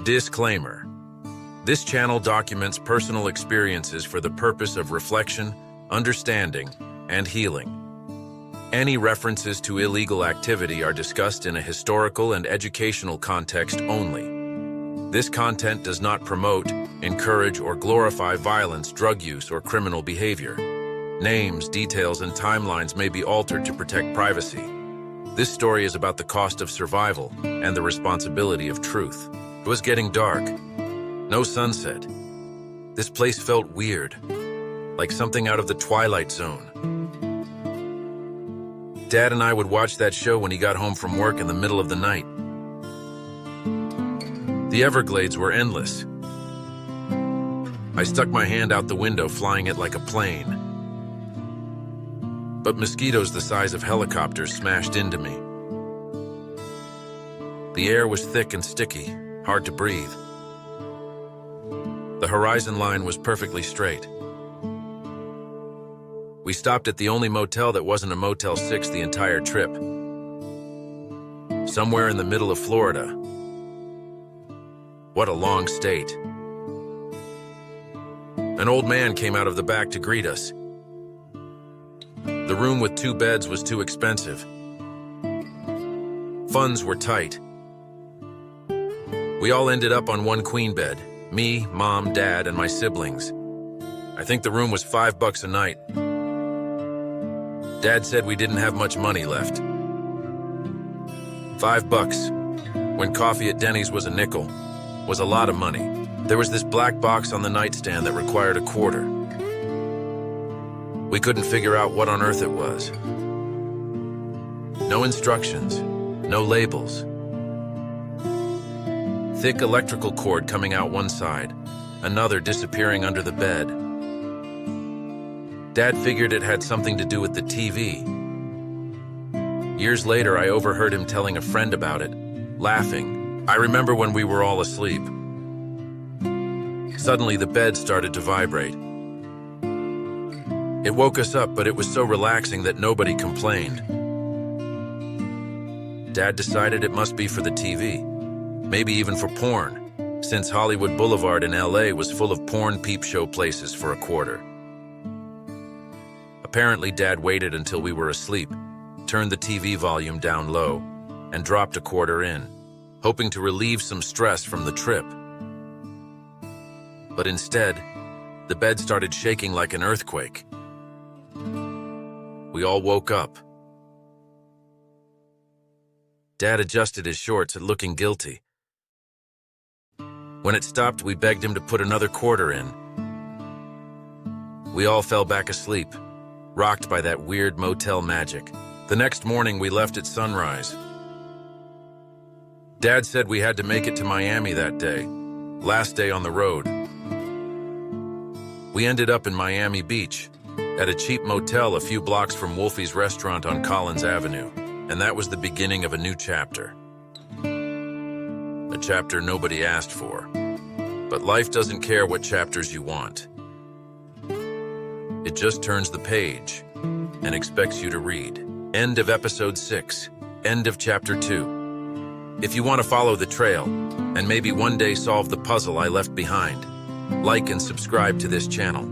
Disclaimer. This channel documents personal experiences for the purpose of reflection, understanding, and healing. Any references to illegal activity are discussed in a historical and educational context only. This content does not promote, encourage, or glorify violence, drug use, or criminal behavior. Names, details, and timelines may be altered to protect privacy. This story is about the cost of survival and the responsibility of truth. It was getting dark. No sunset. This place felt weird, like something out of the Twilight Zone. Dad and I would watch that show when he got home from work in the middle of the night. The Everglades were endless. I stuck my hand out the window, flying it like a plane. But mosquitoes the size of helicopters smashed into me. The air was thick and sticky, hard to breathe. The horizon line was perfectly straight. We stopped at the only motel that wasn't a Motel 6 the entire trip. Somewhere in the middle of Florida. What a long state. An old man came out of the back to greet us. The room with 2 beds was too expensive. Funds were tight. We all ended up on one queen bed. Me, Mom, Dad, and my siblings. I think the room was $5 a night. Dad said we didn't have much money left. $5, when coffee at Denny's was a nickel, was a lot of money. There was this black box on the nightstand that required a quarter. We couldn't figure out what on earth it was. No instructions, no labels. Thick electrical cord coming out one side, another disappearing under the bed. Dad figured it had something to do with the TV. Years later, I overheard him telling a friend about it, laughing. I remember when we were all asleep. Suddenly, the bed started to vibrate. It woke us up, but it was so relaxing that nobody complained. Dad decided it must be for the TV. Maybe even for porn, since Hollywood Boulevard in LA was full of porn peep show places for a quarter. Apparently, Dad waited until we were asleep, turned the TV volume down low, and dropped a quarter in, hoping to relieve some stress from the trip. But instead, the bed started shaking like an earthquake. We all woke up. Dad adjusted his shorts, looking guilty. When it stopped, we begged him to put another quarter in. We all fell back asleep, rocked by that weird motel magic. The next morning, we left at sunrise. Dad said we had to make it to Miami that day, last day on the road. We ended up in Miami Beach, at a cheap motel a few blocks from Wolfie's restaurant on Collins Avenue, and that was the beginning of a new chapter. A chapter nobody asked for. But life doesn't care what chapters you want. It just turns the page and expects you to read. End of episode 6. End of chapter 2. If you want to follow the trail and maybe one day solve the puzzle I left behind, like and subscribe to this channel.